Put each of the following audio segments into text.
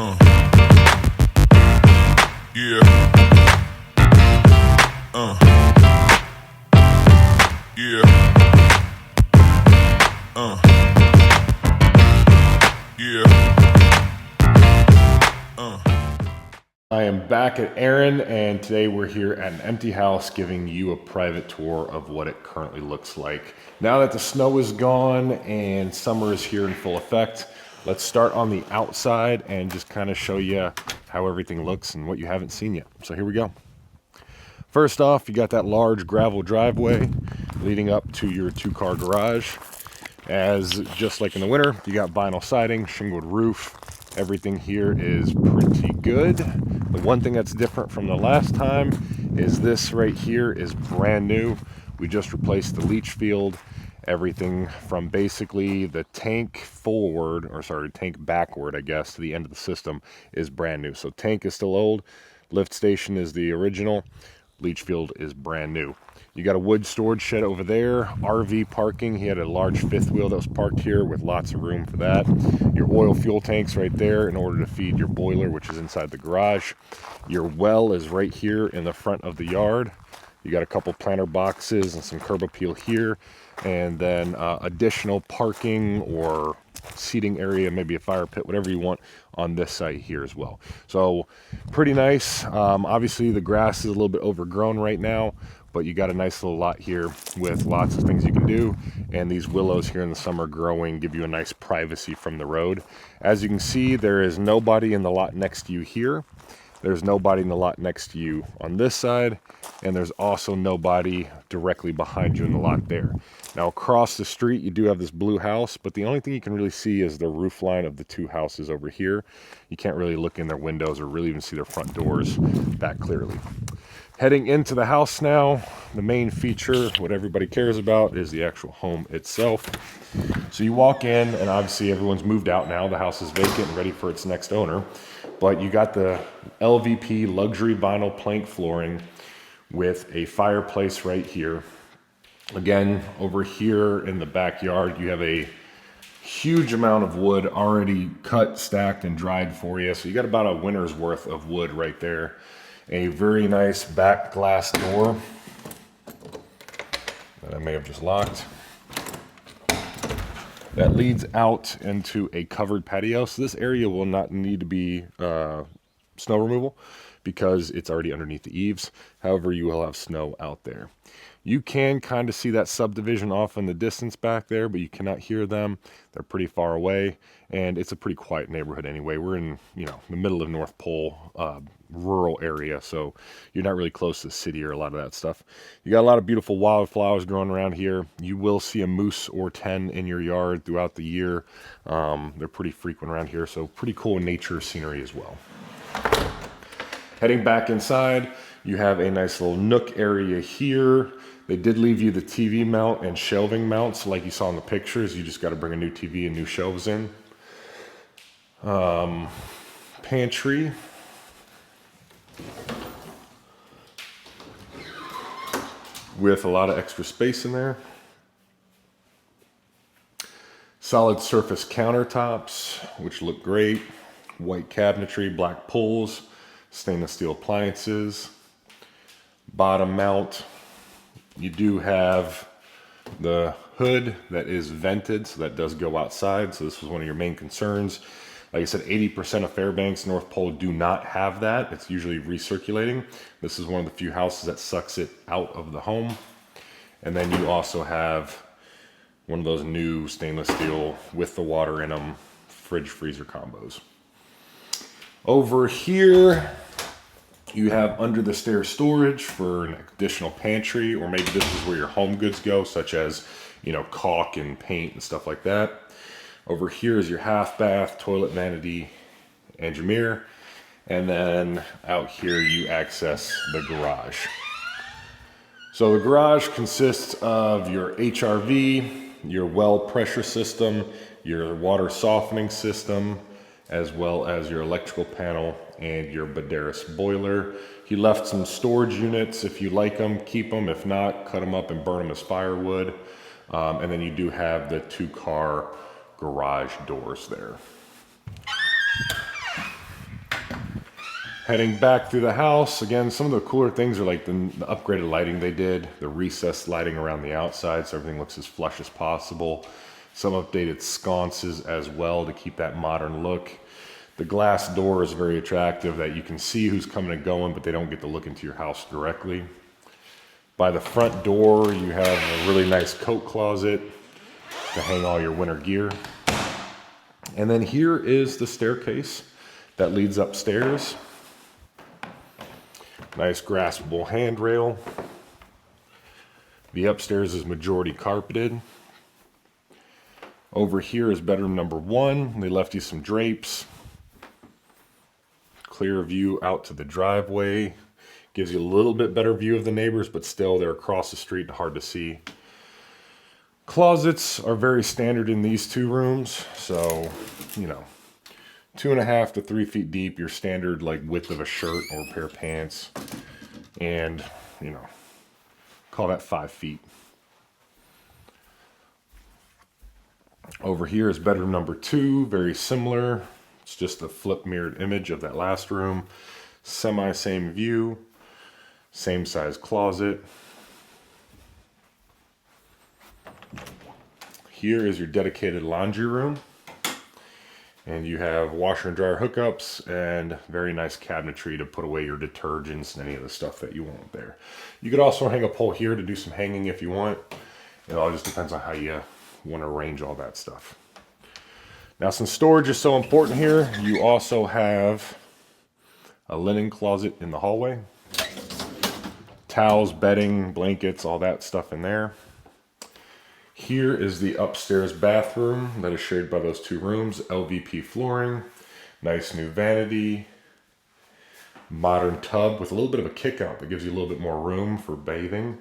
Uh, yeah. Yeah. I am back at Aaron, and today we're here at an empty house giving you a private tour of what it currently looks like. Now that the snow is gone and summer is here in full effect, let's start on the outside and just kind of show you how everything looks and what you haven't seen yet. So here we go. First off, you got that large gravel driveway leading up to your two-car garage. As just like in the winter, you got vinyl siding, shingled roof. Everything here is pretty good. The one thing that's different from the last time is this right here is brand new. We just replaced the leach field. Everything from basically the tank backward, I guess, to the end of the system is brand new. So tank is still old, lift station is the original, leach field is brand new. You got a wood storage shed over there, RV parking. He had a large fifth wheel that was parked here with lots of room for that. Your oil fuel tank's right there in order to feed your boiler, which is inside the garage. Your well is right here in the front of the yard. You got a couple planter boxes and some curb appeal here, and then additional parking or seating area, maybe a fire pit, whatever you want on this site here as well. So pretty nice. Obviously the grass is a little bit overgrown right now, but you got a nice little lot here with lots of things you can do, and these willows here in the summer growing give you a nice privacy from the road. As you can see, there is nobody in the lot next to you here. There's nobody in the lot next to you on this side, and there's also nobody directly behind you in the lot there. Now across the street you do have this blue house, but the only thing you can really see is the roof line of the two houses over here. You can't really look in their windows or really even see their front doors that clearly. Heading into the house now, the main feature, what everybody cares about, is the actual home itself. So you walk in, and obviously everyone's moved out now. The house is vacant and ready for its next owner. But you got the LVP luxury vinyl plank flooring with a fireplace right here. Again, over here in the backyard, you have a huge amount of wood already cut, stacked, and dried for you. So you got about a winter's worth of wood right there. A very nice back glass door that I may have just locked. That leads out into a covered patio. So this area will not need to be snow removal because it's already underneath the eaves. However, you will have snow out there. You can kind of see that subdivision off in the distance back there, but you cannot hear them. They're pretty far away, and it's a pretty quiet neighborhood anyway. We're in, the middle of North Pole, rural area, so you're not really close to the city or a lot of that stuff. You got a lot of beautiful wildflowers growing around here. You will see a moose or 10 in your yard throughout the year. They're pretty frequent around here, so pretty cool nature scenery as well. Heading back inside, you have a nice little nook area here. They did leave you the TV mount and shelving mounts like you saw in the pictures. You just got to bring a new TV and new shelves in. Pantry. With a lot of extra space in there. Solid surface countertops, which look great. White cabinetry, black pulls, stainless steel appliances. Bottom mount. You do have the hood that is vented, so that does go outside. So this was one of your main concerns. Like I said, 80% of Fairbanks, North Pole do not have that. It's usually recirculating. This is one of the few houses that sucks it out of the home. And then you also have one of those new stainless steel with the water in them fridge freezer combos. Over here, you have under the stairs storage for an additional pantry, or maybe this is where your home goods go, such as, caulk and paint and stuff like that. Over here is your half bath, toilet vanity, and your mirror. And then out here you access the garage. So the garage consists of your HRV, your well pressure system, your water softening system, as well as your electrical panel and your Baderis boiler. He left some storage units. If you like them, keep them. If not, cut them up and burn them as firewood. And then you do have the two-car garage doors there. Heading back through the house, again, some of the cooler things are like the upgraded lighting they did, the recessed lighting around the outside so everything looks as flush as possible. Some updated sconces as well to keep that modern look. The glass door is very attractive that you can see who's coming and going, but they don't get to look into your house directly. By the front door, you have a really nice coat closet to hang all your winter gear. And then here is the staircase that leads upstairs. Nice graspable handrail. The upstairs is majority carpeted. Over here is bedroom number 1. They left you some drapes. Clear view out to the driveway. Gives you a little bit better view of the neighbors, but still they're across the street and hard to see. Closets are very standard in these 2 rooms. So, 2.5 to 3 feet deep, your standard like width of a shirt or a pair of pants. And, call that 5 feet. Over here is bedroom number 2, very similar. It's just a flip mirrored image of that last room. Same view, same size closet. Here is your dedicated laundry room. And you have washer and dryer hookups and very nice cabinetry to put away your detergents and any of the stuff that you want there. You could also hang a pole here to do some hanging if you want. It all just depends on how you want to arrange all that stuff. Now, since storage is so important here, you also have a linen closet in the hallway. Towels, bedding, blankets, all that stuff in there. Here is the upstairs bathroom that is shared by those 2 rooms. LVP flooring, nice new vanity, modern tub with a little bit of a kick out that gives you a little bit more room for bathing.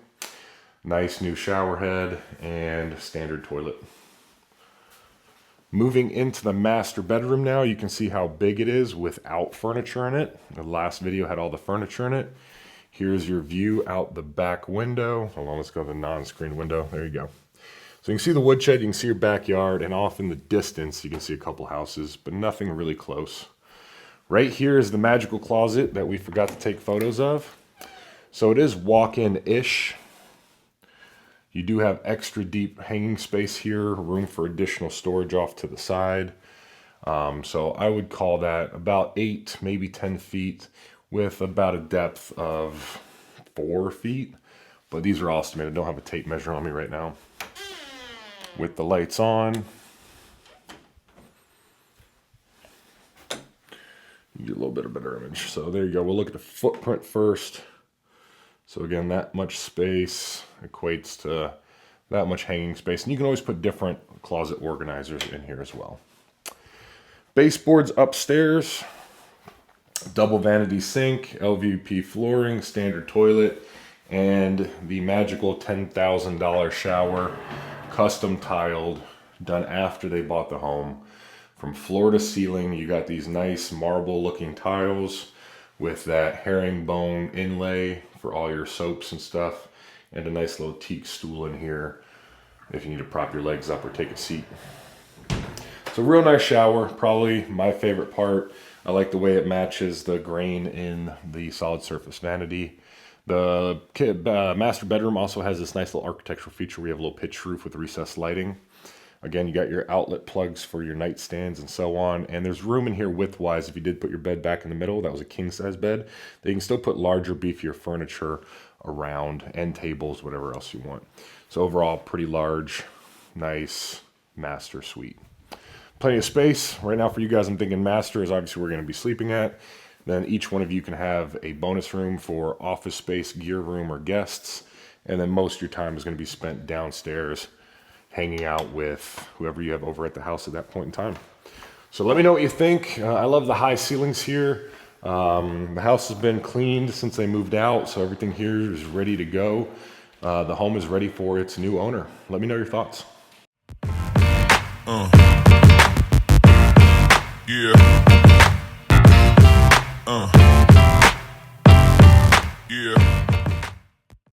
Nice new shower head and standard toilet. Moving into the master bedroom now, you can see how big it is without furniture in it. The last video had all the furniture in it. Here's your view out the back window. Hold on, let's go to the non-screen window. There you go. So you can see the woodshed, you can see your backyard, and off in the distance you can see a couple houses, but nothing really close. Right here is the magical closet that we forgot to take photos of. So it is walk-in-ish. You do have extra deep hanging space here, room for additional storage off to the side. So I would call that about 8, maybe 10 feet with about a depth of 4 feet. But these are all estimated. I don't have a tape measure on me right now. With the lights on, you get a little bit of a better image. So there you go. We'll look at the footprint first. So again, that much space equates to that much hanging space. And you can always put different closet organizers in here as well. Baseboards upstairs, double vanity sink, LVP flooring, standard toilet, and the magical $10,000 shower. Custom tiled, done after they bought the home. From floor to ceiling, you got these nice marble looking tiles with that herringbone inlay for all your soaps and stuff, and a nice little teak stool in here if you need to prop your legs up or take a seat. It's a real nice shower, probably my favorite part. I like the way it matches the grain in the solid surface vanity. The master bedroom also has this nice little architectural feature. We have a little pitched roof with recessed lighting. Again, you got your outlet plugs for your nightstands and so on. And there's room in here width-wise if you did put your bed back in the middle. That was a king-size bed. Then you can still put larger, beefier furniture around, end tables, whatever else you want. So overall, pretty large, nice master suite. Plenty of space. Right now for you guys, I'm thinking master is obviously where we're going to be sleeping at. Then each one of you can have a bonus room for office space, gear room, or guests. And then most of your time is going to be spent downstairs hanging out with whoever you have over at the house at that point in time. So let me know what you think. I love the high ceilings here. The house has been cleaned since they moved out, so everything here is ready to go. The home is ready for its new owner. Let me know your thoughts. Yeah.